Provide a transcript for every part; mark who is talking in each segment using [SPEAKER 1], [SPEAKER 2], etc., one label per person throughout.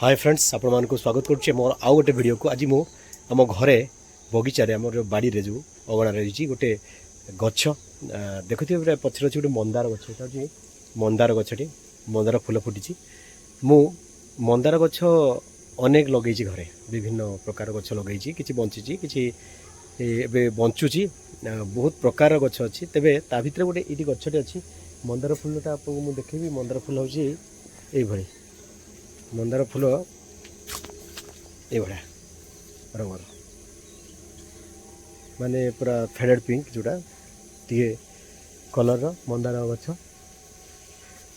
[SPEAKER 1] Hi friends आपण मानक स्वागत करुच्चे मोर आउ गोटे वीडियो को आज मु आम घरे बगीचारे आम बाड़ी रे जो अगणा रही गोटे गछ देखुए पछर अच्छे गोटे मंदार गछ हूँ मंदार गछटी मंदार फूल फुटी मु मंदार गछ अनेक लगे घरे विभिन्न प्रकार गछ लगे कि बंची कि बंचुची बहुत प्रकार गछ अच्छी तेरे ता भर गोटे ये गछटे अच्छी मंदार फूलटा आपको मुझे देखेबी मंदार फूल हूँ ये मंदार फूल ये रंगर माने पूरा फेडेड पिंक जोड़ा टे कलर मंदार गछ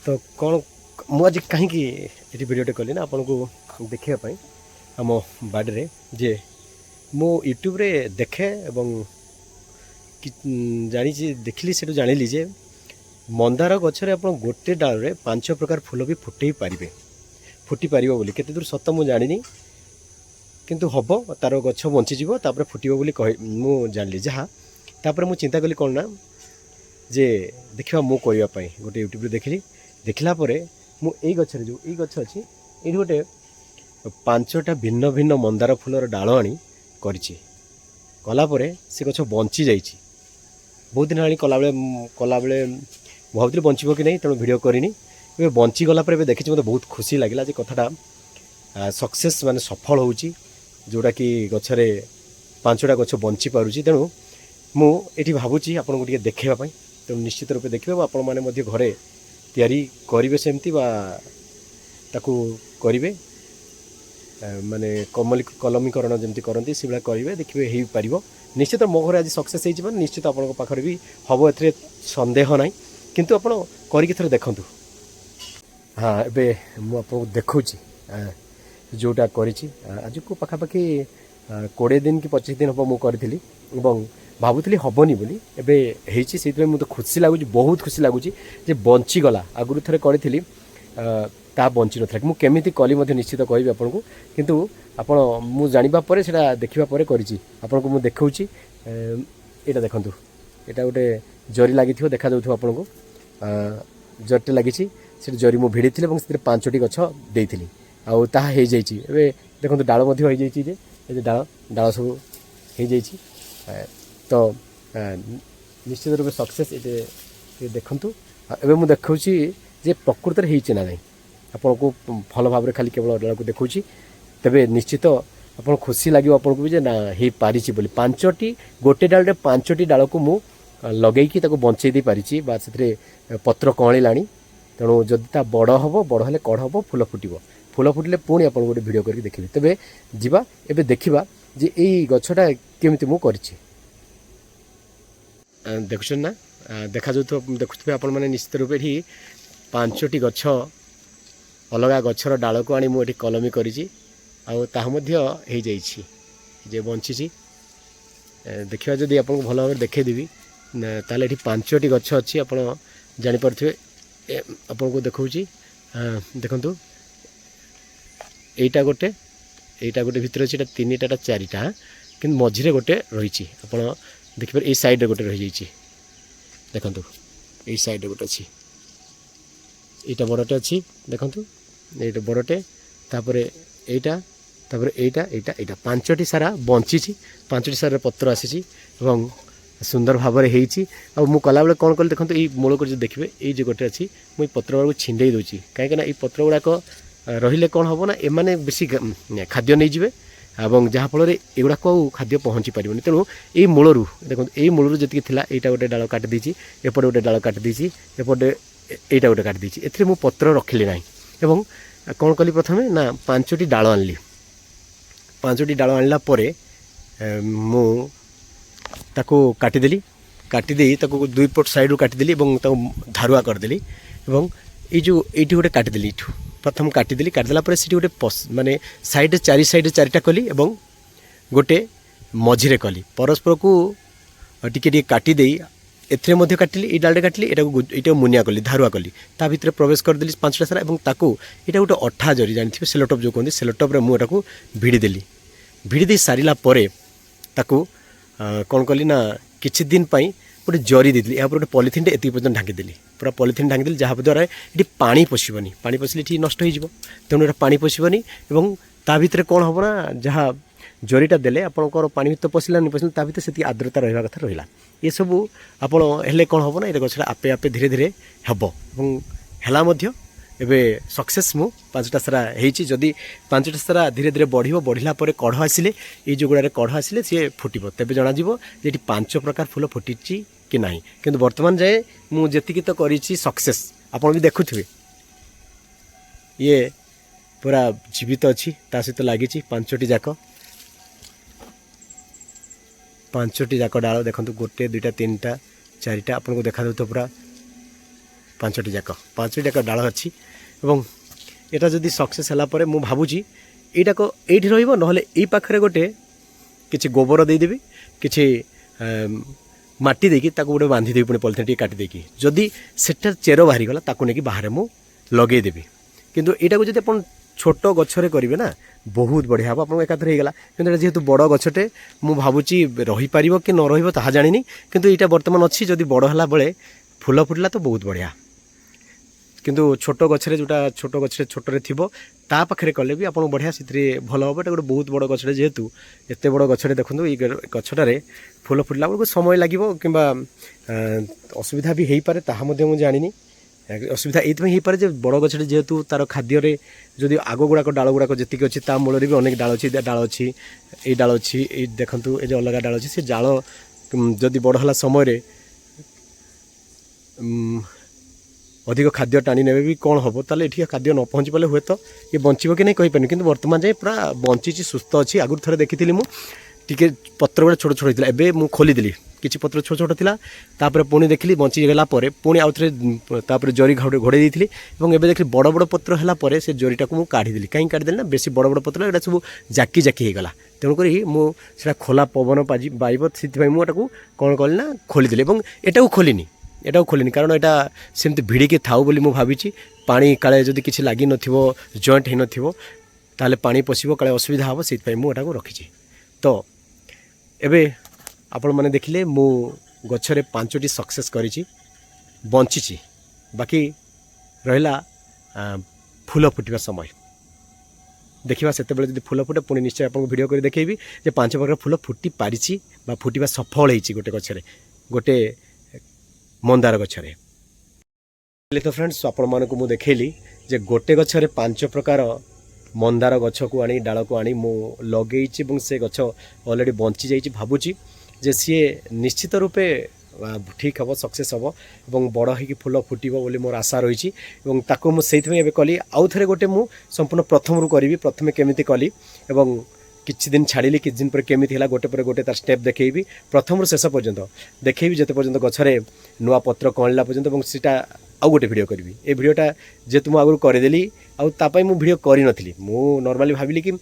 [SPEAKER 1] तो कौन मुझे कहीं वीडियोटे कली ना आपन को देखापी आम बाड़ी जे मु यूट्यूब रे देखे एवं जानी देखिली से जानिली जे मंदार गछरे आप गोटे डाल रे 5 प्रकार फूल भी फुटे पारे फुटी पार बोली केते दूर सत मु जानी किंतु हम तार गछ बंचीज फुटब बोली मु जानी जहाँ तापर मु चिंता कली कौन ना जे देखा मु करने गोटे यूट्यूब देखिली देखला मु गछ जो ये गछ अच्छी ये गोटे 5टा भिन्न भिन्न मंदार फूलर डाल आनी कलापर से गछ बंची जा बहुत दिन आनी कला बेले भावुली बंचब कि नहीं तेणु भिड करनी ए बंची गला पर देखी मतलब बहुत खुशी लगे कथाटा सक्सेस माने सफल होउची जोड़ा कि गछरे 5टा गछ बंची पारुची तेणु मुझे भावुची आपन को देखापी तेणु निश्चित रूप देखिए आपण मैंने घरे तैयारी करेंगे सेमती ताकू करेंगे माने कलमीकरण जमी करती से करेंगे देखिए हो पार निश्चित मो घर आज सक्सेस हो निश्चित आपण पाखे भी हम ए सन्देह ना किंतु आप कर देखूँ हाँ एबे मु आपको देखुची जोटा करिछि आज को पाखापाखि 20 दिन कि 25 दिन हम मुझे भावुली हेनी बोली एबे हेछि से मुझे खुशी लगुच बहुत खुशी लगुच जे बंची गला आगुरी थे करी ता बंची नथला मु केमिति कली मध्य निश्चित कहबी आपन को किंतु आपण मु जानिबा परे सेटा देखिबा परे करिछि आपन को मु देखौछि एटा देखंतु एटा गोटे जरी लागिथियो देखा जाउथो आपन को जरटे लागिछि से जरी मु भिड़ी 5टी गछ देइथिली आउ ताहा हे जाइछि एबे देखंतु डाळ मध्य हो जाइछि जे ए डाळ सब हो जाइछि तो निश्चित रूप सक्सेस ये देखंतु एबे मु देखौछि जे प्रकृति रे हेछि ना नहीं आपन को भल भाव खाली केवल डाळ को देखौछि तबे निश्चित आपन खुशी लागियो आपन को भी जे ना हे पारिछि बोली 5टी गोटे डाळ रे 5टी डाळ को मु लगेकी ताको बंचै दे पारिछि बा सेतरे पत्र कळिलाणी तेणु जदि ता बड़ हम बड़ हेल्ले कड़ हम फूल फुटिले पुणी आप गोटे भिड करके देखिए तेरे जीवा एबे देखा जे यही गछटा केमिति मु करिछि देखुछन ना देखा जो देखुथे आपण माने निश्चित रूप ही 5टी गछ अलगा गछर डाल को आनी मुझे कलमी करिछि आउ ताहा मध्य हे जाइछि जे बंचीछि देखिबा जदि आपन भल भाव देखैदेबी ताले एठी 5टी गछ अछि आपण जानि परथिबे आपन को देखौछि देखंतु एटा गोटे भितर अछि एटा 3टा 4टा कि मझिरे गोटे रहिछि आपन देखिपर ए साइड रे गोटे रहि जाइछि देखंतु ए साइड रे गोटे अछि एटा बड़टे अछि देखंतु एटा बड़टे तापरे एटा तापरे एटा 5टी सारा बंचीछि 5टी सारा पत्र आसीछि एवं सुंदर भाव में होती मु कला बेले कौन कल देखो ये मूल कर देखिए ये जो गोटे अच्छी मुझे पत्र गुड़ा छिंडे दूसरी कहीं ये पत्र गुड़ाक रही कौन हम ना एम बेसी खाद्य नहीं जाए और जहाँफल एगुड़ाक खाद्य पहुँची पारे तेणु ये मूलू देखो ये मूलू जी थी यहाँ गोटे डाल काट देती एपटे गोटे डाल काट देती एपटे यहाँ गोटे काट देती ए मु पत्र रखिली ना एवं कौन कली प्रथम ना 5टी डाल आनली 5टी डाल आनला मु ताको काटिदेली काटिदे ताको 2 पट साइड रू काटिदेली धारुआ करदेली ये जो ये गोटे काटिदेली प्रथम काटिदेली काटिदेला गोटे माने साइड 4 साइड 4टा कली एवं गोटे मझिरे कली परस्पर को टिके काटिदे एथरे मध्य काटिली ये डालटे काटिली एटा मुनिया कली धारुआ कली ता भितर प्रवेश करदेली 5टा सारा एवं ताको एटा गोटे अठा जरी जानिथिबे सेलोटप जो कहते सेलोटप रे मु एटाको भिड़ी दे सारिला परे ताको कौन कली ना किछि दिन पाई गोटे जरी देती या गोटे पॉलिथिन एति पर्यटन ढांकीदेली पूरा पॉलिथिन ढांकीदेली जहाँद्वारा ये पानी पशिबनी पानी पशिले ये नष्ट हो तेणु पानी पशिबनी और ता भितर कौन हम ना जहाँ जरीटा देले आपंकर पानी भितर पशिलानी पशिला ता भितर से आर्द्रता रहा कथा रहा ये सब आपड़े कौन हम ना ये गछटा आपे आपे धीरे धीरे हम है एबे सक्सेस मु 5टा सारा हेची जदि 5टा सारा धीरे धीरे बढ़िबो बढ़िला परे कढ़ आसिले ये जो गुड़ारे कढ़ आसिले सी फुटिबो तेबे जना जिवो जे 5 प्रकार फूल फुटिची कि नाही किंतु वर्तमान जाए मु जेतिकी तो करिची सक्सेस आपण भी देखुथिबे ये पूरा जीवित अच्छी ता सहित लागिची 5टी जाक 5टी जाक डाल देखंतु गोटे 2टा 3टा 4टा आपन को देखा दउतो पूरा 5टी जाक डाल अच्छी एवं एटा जदि सक्सेस हला परे मु भाबुची एटा को एठी रहइबो नहले ए पाखरे गोटे किछि गोबर दे देबी किछि माटी देकी ताको गोटे बांधी देबी पुणी पॉलिथिन टी काटी देकी जदि सेटा चेर बाहरी गला ताको नेकी बाहरे मु लगे देबी किंतु एटा को जदि अपन छोट गछरे करिवे ना बहुत बढ़िया हम आपन एकाथरे हे गला किंतु जेहेतु बड़ गछटे मु भाबुची रही पारिबो कि न रहिबो ताहा जानिनी किंतु एटा वर्तमान अछि जदि बड़ हला बेले फूल फुटला तो बहुत बढ़िया किंतु छोट गछरे जोटा छोट गछरे छोटरे थिबो ता पाखरे कले भी आपन बढ़िया सितरे भल होबो एटा गोटे बहुत बड़ गछरे जेहेतु एते बड़ गछरे देखंतु ई गछटारे फूल फुटला बेलको समय लागिबो किंबा असुविधा भी हेई पारे ताहा मध्ये मु जानिनी असुविधा एइतमे हेई पारे जे बड़ गछटे जेहेतु तार खाद्य जदि आग गुड़ाक डाल गुड़ाक जी अच्छी ता मूल भी अनेक डाल अच्छी ये डाल अच्छी ये देखु ये अलग डाल अच्छी से जाल जदि बड़ है समय अधिक खाद्य टाणी ने भी कौन हम ताले ये खाद्य न पहुँची पाले हुए तो ये बचब कि नहीं कहीपर कि बर्तमान जाए पूरा बंची सुस्थ अच्छी आगुरी थे देखी मुझे पत्र गुड़ा छोट छोट होता है एवं खोलीदेली किसी पत्र छोट छोट था तापर पुणी देखली बंची गला पुणी आउ थे जरी घोड़े देती और एवं देखली बड़ बड़ पत्र है से जरीटा को काढ़ीदेली कहीं काढ़ीदेली ना बेसी बड़ बड़ पत्र यहाँ सब जाकी जाकी होगला तेणुक मुझे खोला पवन पाइब से मुझे कौन कली ना खोलीदेली और एटा खोलिनी कारण यहाँ सेमती भिड़िकी थाऊ बोली मुझे भावी पानी काले जदि किसी लगी नथिबो जॉइंट हो नथिबो ताले पानी पशिबो काले असुविधा हम से मुझे रखी तो एबे आपण मैंने देखिले मु गछरे 5टी सक्सेस करिछि बंची बाकी रहिला फूल फुटिबा समय देखा से जब फूल फुटे पुणी निश्चय आपको वीडियो कर देखेबी जे 5 प्रकार फूल फुटी पारिछि बा फुटिबा सफल होइछि गोटे गछरे गोटे मंदार गछरे तो फ्रेंड्स आपण मानकु मु देखैली जे गोटे गछरे 5 प्रकार मंदार गछ को आनी डाल को आनी मु लगेइछि এবং से गछ ऑलरेडी बंची जाइछि भाबुछि जे सी निश्चित रूपे ठीक हम सक्सेस हम और बड़ हो फूल फुटब बोली मोर आशा रही मुझे कली आउ थे गोटे मु संपूर्ण प्रथम रू करी प्रथम केमी कली और किछि दिन छाड़ी किछि दिन पर केमी गोटे पर गोटे तार स्टेप देखी प्रथम रू शेष पर्यंत देखी जिते पर्यंत गछरे नुआ पत्र कणला पर्यंत और सीटा आउ गोटे वीडियो करी ए वीडियोटा जेहेतु मुझे आगुरी करदेली आपाई मु वीडियो करी नथिली मु नॉर्मली भाविली कि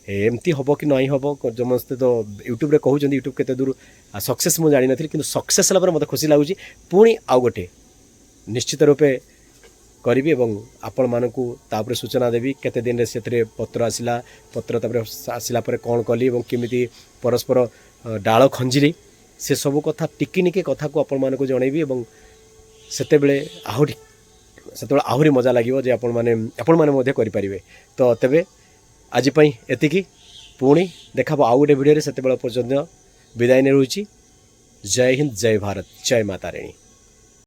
[SPEAKER 1] एमती हम कि नहीं हम समस्ते तो यूट्यूब रे कहउछन यूट्यूब केते दूर सक्सेस मु जानि नथिली किंतु सक्सेस हला पर मते खुशी लागुची पुणी आउ गोटे निश्चित रूपे करी और आपण मानकू तापर सूचना देवी केते दिन रे सेतरे पत्र आसिला पत्र तापर आसिला पर कोन कली और केमिति परस्पर डाल खंजिली से सब कथा टिकिनिके कथा को आपण मानकू जणैबी और सेते बेले आहुरी मजा लागिवो जे आपण माने मध्य करि परिबे तो तबे आज पई एतिकी पुणी देखाबो आउ गोटे वीडियो रे सेते बेले पर्यंत विदाय ने रहुची जय हिंद जय भारत जय माता रानी।